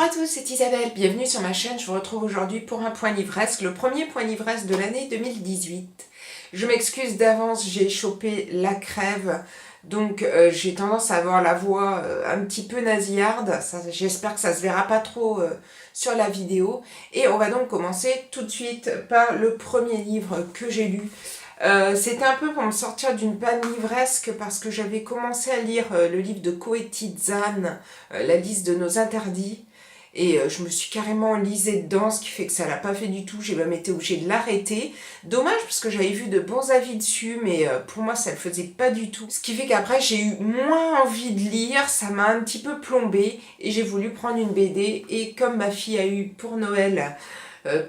Bonjour à tous, c'est Isabelle, bienvenue sur ma chaîne. Je vous retrouve aujourd'hui pour un point livresque, le premier point livresque de l'année 2018. Je m'excuse d'avance, j'ai chopé la crève, donc j'ai tendance à avoir la voix un petit peu nasillarde. J'espère que ça se verra pas trop sur la vidéo. Et on va donc commencer tout de suite par le premier livre que j'ai lu. C'était un peu pour me sortir d'une panne livresque parce que j'avais commencé à lire le livre de Koweït Zan, La liste de nos interdits, et je me suis carrément enlisée dedans, ce qui fait que ça l'a pas fait du tout. J'ai même été obligée de l'arrêter. Dommage parce que j'avais vu de bons avis dessus, mais pour moi ça le faisait pas du tout. Ce qui fait qu'après j'ai eu moins envie de lire, ça m'a un petit peu plombée et j'ai voulu prendre une BD. Et comme ma fille a eu pour Noël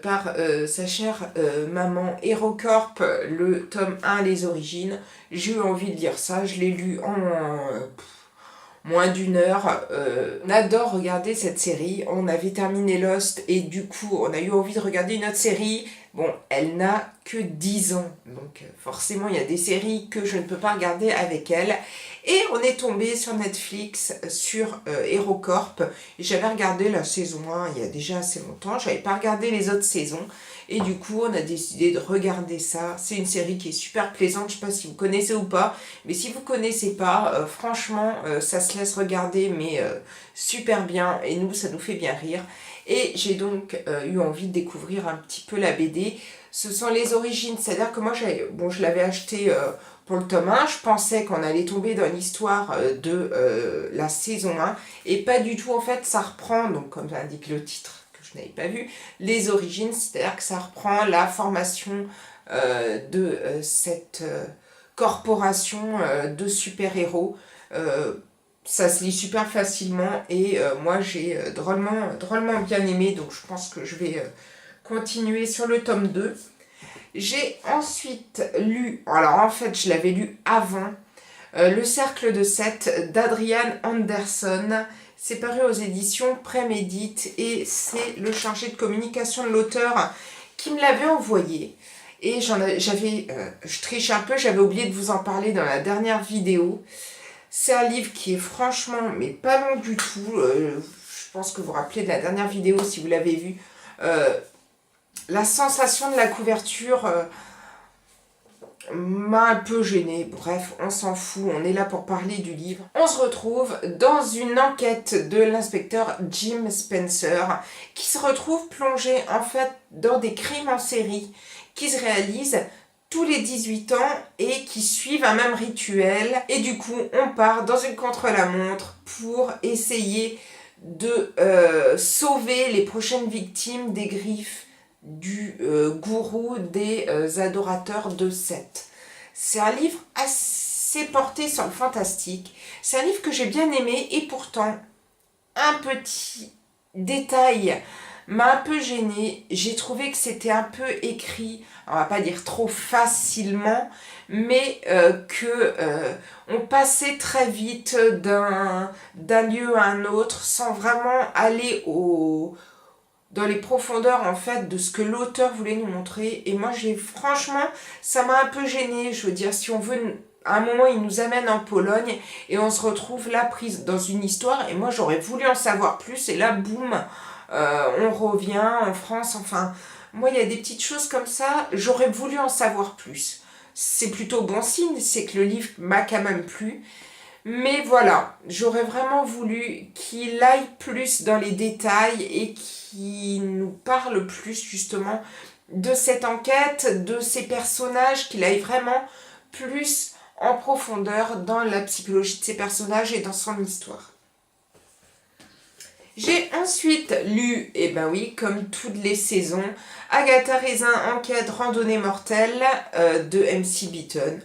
par sa chère maman HeroCorp, le tome 1 Les Origines, j'ai eu envie de lire ça. Je l'ai lu en moins d'une heure. On adore regarder cette série. On avait terminé Lost et du coup on a eu envie de regarder une autre série. Bon, elle n'a que 10 ans, donc forcément il y a des séries que je ne peux pas regarder avec elle. Et on est tombé sur Netflix, sur HeroCorp. J'avais regardé la saison 1 il y a déjà assez longtemps, j'avais pas regardé les autres saisons. Et du coup, on a décidé de regarder ça. C'est une série qui est super plaisante, je sais pas si vous connaissez ou pas. Mais si vous connaissez pas, franchement, ça se laisse regarder, mais super bien. Et nous, ça nous fait bien rire. Et j'ai donc eu envie de découvrir un petit peu la BD. Ce sont les origines, c'est-à-dire que moi, je l'avais acheté pour le tome 1. Je pensais qu'on allait tomber dans l'histoire de la saison 1. Et pas du tout, en fait, ça reprend, donc comme indique le titre, je n'avais pas vu, les origines, c'est-à-dire que ça reprend la formation de cette corporation de super-héros. Ça se lit super facilement et moi j'ai drôlement bien aimé, donc je pense que je vais continuer sur le tome 2. J'ai ensuite lu, alors en fait je l'avais lu avant, Le Cercle de 7 d'Adrian Anderson. C'est paru aux éditions Prémédite et c'est le chargé de communication de l'auteur qui me l'avait envoyé. Et je triche un peu, j'avais oublié de vous en parler dans la dernière vidéo. C'est un livre qui est franchement, mais pas long du tout. Je pense que vous vous rappelez de la dernière vidéo si vous l'avez vue. La sensation de la couverture m'a un peu gênée. Bref, on s'en fout, on est là pour parler du livre. On se retrouve dans une enquête de l'inspecteur Jim Spencer qui se retrouve plongé en fait dans des crimes en série qui se réalisent tous les 18 ans et qui suivent un même rituel. Et du coup, on part dans une contre-la-montre pour essayer de sauver les prochaines victimes des griffes du gourou des adorateurs de Seth. C'est un livre assez porté sur le fantastique. C'est un livre que j'ai bien aimé et pourtant un petit détail m'a un peu gênée. J'ai trouvé que c'était un peu écrit, on va pas dire trop facilement, mais on passait très vite d'un lieu à un autre sans vraiment aller dans les profondeurs en fait de ce que l'auteur voulait nous montrer. Et moi franchement ça m'a un peu gênée. Je veux dire, si on veut, à un moment il nous amène en Pologne et on se retrouve là prise dans une histoire et moi j'aurais voulu en savoir plus et là boum, on revient en France. Enfin moi il y a des petites choses comme ça, j'aurais voulu en savoir plus. C'est plutôt bon signe, c'est que le livre m'a quand même plu. Mais voilà, j'aurais vraiment voulu qu'il aille plus dans les détails et qu'il nous parle plus justement de cette enquête, de ces personnages, qu'il aille vraiment plus en profondeur dans la psychologie de ces personnages et dans son histoire. J'ai ensuite lu, et ben oui, comme toutes les saisons, Agatha Raisin, Enquête Randonnée Mortelle de MC Beaton.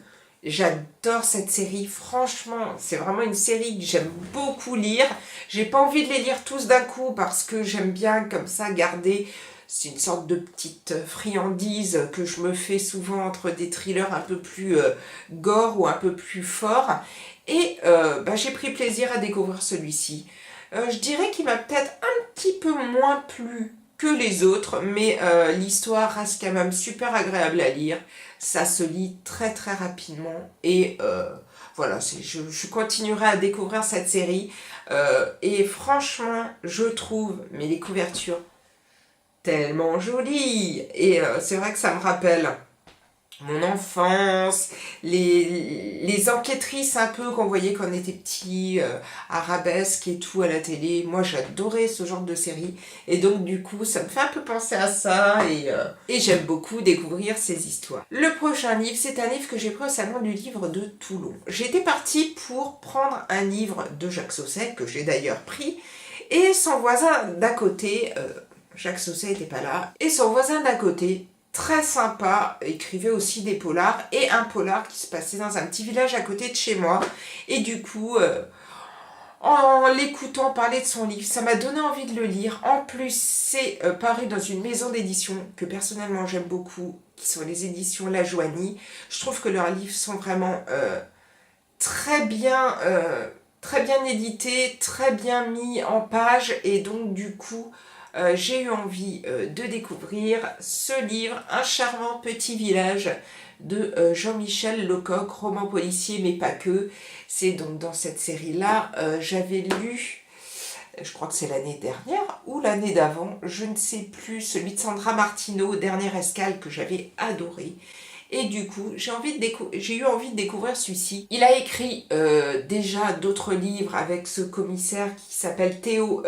J'adore cette série, franchement, c'est vraiment une série que j'aime beaucoup lire. J'ai pas envie de les lire tous d'un coup parce que j'aime bien comme ça garder, c'est une sorte de petite friandise que je me fais souvent entre des thrillers un peu plus gore ou un peu plus forts. Et j'ai pris plaisir à découvrir celui-ci. Je dirais qu'il m'a peut-être un petit peu moins plu que les autres, mais l'histoire reste quand même super agréable à lire. ça se lit très très rapidement et voilà, je continuerai à découvrir cette série et franchement, je trouve, mais les couvertures tellement jolies et c'est vrai que ça me rappelle mon enfance, les enquêtrices un peu qu'on voyait quand on était petit, arabesque et tout à la télé. Moi j'adorais ce genre de série et donc du coup ça me fait un peu penser à ça et j'aime beaucoup découvrir ces histoires. Le prochain livre, c'est un livre que j'ai pris au salon du livre de Toulon. J'étais partie pour prendre un livre de Jacques Sausset que j'ai d'ailleurs pris et son voisin d'à côté, Jacques Sausset n'était pas là, et son voisin d'à côté, très sympa, écrivait aussi des polars et un polar qui se passait dans un petit village à côté de chez moi et du coup en l'écoutant parler de son livre ça m'a donné envie de le lire. En plus c'est paru dans une maison d'édition que personnellement j'aime beaucoup, qui sont les éditions La Joanie. Je trouve que leurs livres sont vraiment très bien édités, très bien mis en page et donc du coup j'ai eu envie de découvrir ce livre, Un charmant petit village de Jean-Michel Lecoq, roman policier mais pas que. C'est donc dans cette série-là, j'avais lu, je crois que c'est l'année dernière ou l'année d'avant, je ne sais plus, celui de Sandra Martineau, Dernière escale, que j'avais adoré. Et du coup, j'ai eu envie de découvrir celui-ci. Il a écrit déjà d'autres livres avec ce commissaire qui s'appelle Théo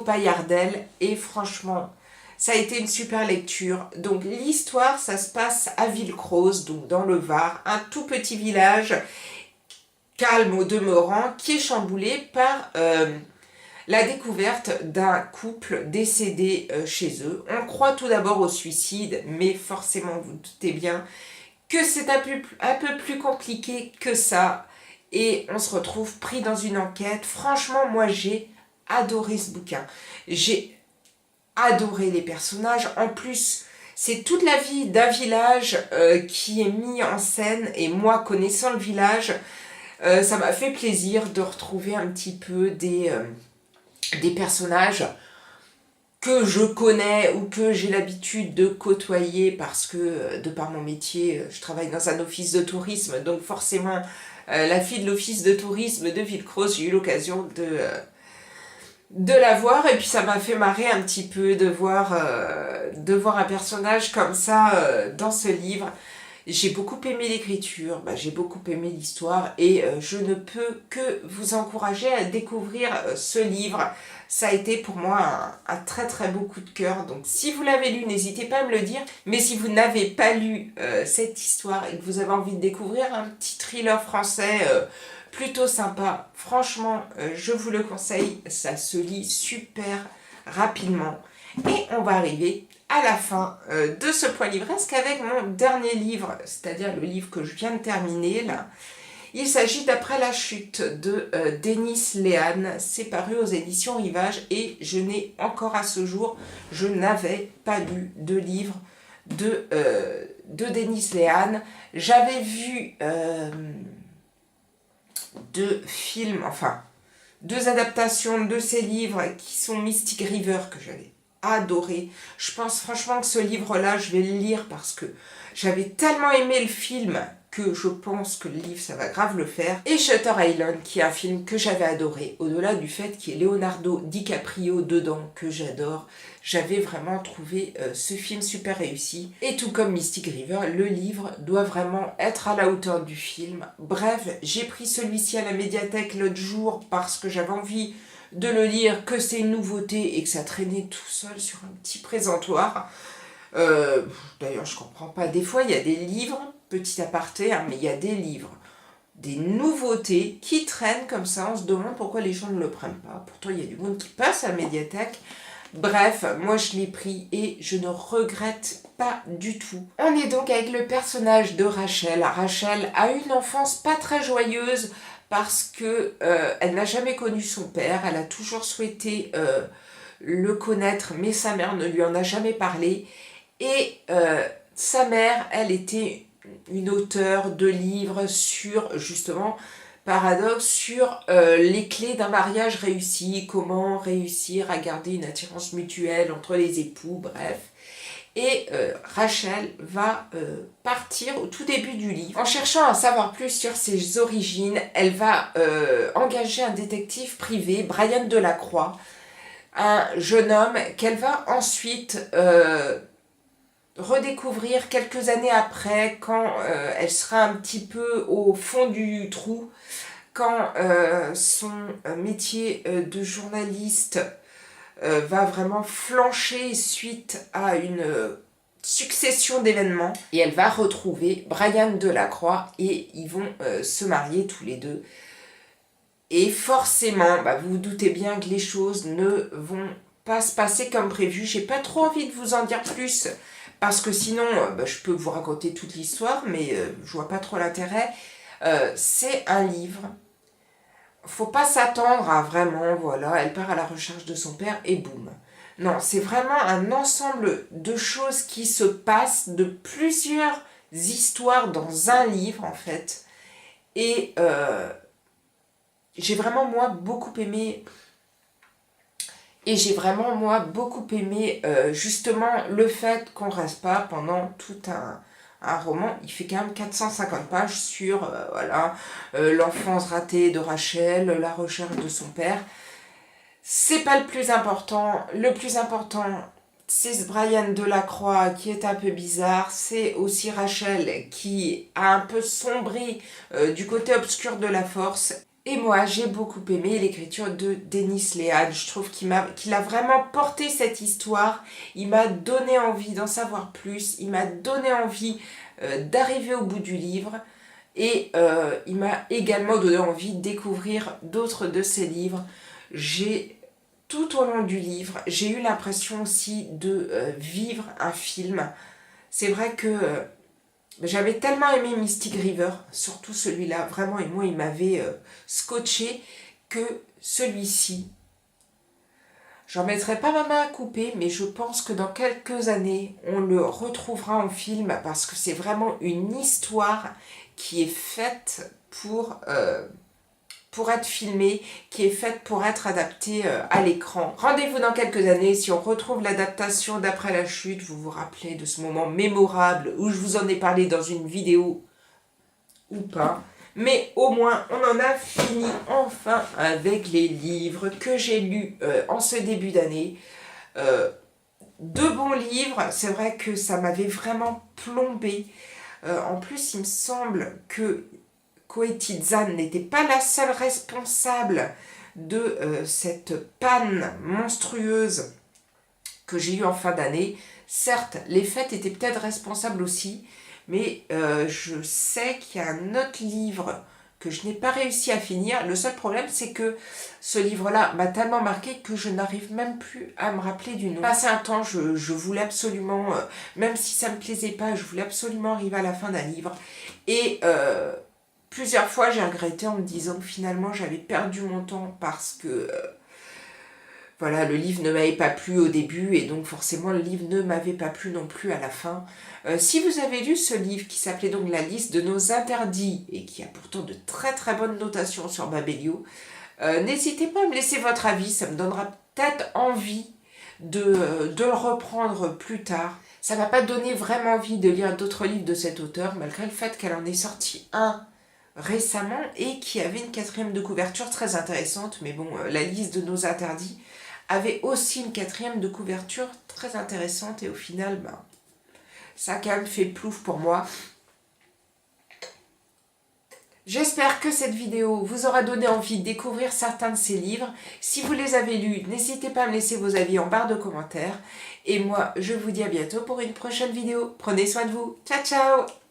Paillardel et franchement ça a été une super lecture. Donc l'histoire, ça se passe à Villecroze, donc dans le Var, un tout petit village calme au demeurant qui est chamboulé par la découverte d'un couple décédé chez eux. On croit tout d'abord au suicide, mais forcément vous doutez bien que c'est un peu plus compliqué que ça et on se retrouve pris dans une enquête. Franchement, moi j'ai adoré ce bouquin. J'ai adoré les personnages. En plus, c'est toute la vie d'un village qui est mis en scène et moi, connaissant le village, ça m'a fait plaisir de retrouver un petit peu des personnages que je connais ou que j'ai l'habitude de côtoyer parce que, de par mon métier, je travaille dans un office de tourisme, donc forcément, la fille de l'office de tourisme de Villecroze, j'ai eu l'occasion de la voir et puis ça m'a fait marrer un petit peu de voir un personnage comme ça dans ce livre. J'ai beaucoup aimé l'écriture, j'ai beaucoup aimé l'histoire et je ne peux que vous encourager à découvrir ce livre. Ça a été pour moi un très très beau coup de cœur. Donc si vous l'avez lu, n'hésitez pas à me le dire. Mais si vous n'avez pas lu cette histoire et que vous avez envie de découvrir un petit thriller français plutôt sympa, franchement je vous le conseille. Ça se lit super rapidement. Et on va arriver à la fin de ce point livresque avec mon dernier livre, c'est-à-dire le livre que je viens de terminer là. Il s'agit d'Après la chute de Denis Léane. C'est paru aux éditions Rivage et je n'ai encore à ce jour, je n'avais pas lu de livre de Denis Léane. J'avais vu deux films, enfin deux adaptations de ces livres qui sont Mystic River que j'avais adoré. Je pense franchement que ce livre-là, je vais le lire parce que j'avais tellement aimé le film que je pense que le livre, ça va grave le faire. Et Shutter Island, qui est un film que j'avais adoré, au-delà du fait qu'il y ait Leonardo DiCaprio dedans, que j'adore, j'avais vraiment trouvé ce film super réussi. Et tout comme Mystic River, le livre doit vraiment être à la hauteur du film. Bref, j'ai pris celui-ci à la médiathèque l'autre jour parce que j'avais envie de le lire, que c'est une nouveauté et que ça traînait tout seul sur un petit présentoir. D'ailleurs, je comprends pas. Des fois, il y a des livres, petit aparté, mais il y a des livres, des nouveautés qui traînent comme ça. On se demande pourquoi les gens ne le prennent pas. Pourtant, il y a du monde qui passe à la médiathèque. Bref, moi je l'ai pris et je ne regrette pas du tout. On est donc avec le personnage de Rachel. Rachel a une enfance pas très joyeuse parce que elle n'a jamais connu son père. Elle a toujours souhaité le connaître, mais sa mère ne lui en a jamais parlé. Et sa mère, elle était une auteure de livres sur, justement, paradoxe, sur les clés d'un mariage réussi, comment réussir à garder une attirance mutuelle entre les époux, bref. Et Rachel va partir au tout début du livre. En cherchant à savoir plus sur ses origines, elle va engager un détective privé, Brian Delacroix, un jeune homme qu'elle va ensuite redécouvrir quelques années après, quand elle sera un petit peu au fond du trou, quand son métier de journaliste va vraiment flancher suite à une succession d'événements. Et elle va retrouver Brian Delacroix et ils vont se marier tous les deux. Et forcément, vous vous doutez bien que les choses ne vont pas se passer comme prévu. J'ai pas trop envie de vous en dire plus parce que sinon, je peux vous raconter toute l'histoire, mais je vois pas trop l'intérêt. C'est un livre. Faut pas s'attendre à vraiment, voilà, elle part à la recherche de son père et boum. Non, c'est vraiment un ensemble de choses qui se passent, de plusieurs histoires dans un livre en fait. Et j'ai vraiment moi beaucoup aimé. Et j'ai vraiment moi beaucoup aimé justement le fait qu'on reste pas pendant tout un roman. Il fait quand même 450 pages sur voilà, l'enfance ratée de Rachel, la recherche de son père. C'est pas le plus important. Le plus important, c'est Brian Delacroix qui est un peu bizarre. C'est aussi Rachel qui a un peu sombré du côté obscur de la force. Et moi, j'ai beaucoup aimé l'écriture de Denis Léane. Je trouve qu'il a vraiment porté cette histoire. Il m'a donné envie d'en savoir plus. Il m'a donné envie d'arriver au bout du livre. Et il m'a également donné envie de découvrir d'autres de ses livres. Tout au long du livre, j'ai eu l'impression aussi de vivre un film. C'est vrai que j'avais tellement aimé Mystic River, surtout celui-là, vraiment, et moi il m'avait scotché, que celui-ci, j'en mettrai pas ma main à couper, mais je pense que dans quelques années, on le retrouvera en film, parce que c'est vraiment une histoire qui est faite pour être filmée, qui est faite pour être adaptée à l'écran. Rendez-vous dans quelques années, si on retrouve l'adaptation d'Après la chute, vous vous rappelez de ce moment mémorable où je vous en ai parlé dans une vidéo ou pas. Mais au moins, on en a fini enfin avec les livres que j'ai lus en ce début d'année. De bons livres, c'est vrai que ça m'avait vraiment plombé. En plus, il me semble que Koé Tizan n'était pas la seule responsable de cette panne monstrueuse que j'ai eue en fin d'année. Certes, les fêtes étaient peut-être responsables aussi, mais je sais qu'il y a un autre livre que je n'ai pas réussi à finir. Le seul problème, c'est que ce livre-là m'a tellement marqué que je n'arrive même plus à me rappeler du nom. Passé un temps, je voulais absolument, même si ça ne me plaisait pas, je voulais absolument arriver à la fin d'un livre. Et plusieurs fois, j'ai regretté en me disant que finalement, j'avais perdu mon temps parce que voilà, le livre ne m'avait pas plu au début et donc forcément, le livre ne m'avait pas plu non plus à la fin. Si vous avez lu ce livre qui s'appelait donc La liste de nos interdits et qui a pourtant de très très bonnes notations sur Babelio, n'hésitez pas à me laisser votre avis, ça me donnera peut-être envie de le reprendre plus tard. Ça m'a pas donné vraiment envie de lire d'autres livres de cet auteur, malgré le fait qu'elle en ait sorti un récemment et qui avait une 4e de couverture très intéressante, mais bon, la liste de nos interdits avait aussi une 4e de couverture très intéressante et au final, ça a quand même fait plouf pour moi. J'espère que cette vidéo vous aura donné envie de découvrir certains de ces livres. Si vous les avez lus, n'hésitez pas à me laisser vos avis en barre de commentaires. Et moi, je vous dis à bientôt pour une prochaine vidéo. Prenez soin de vous. Ciao, ciao!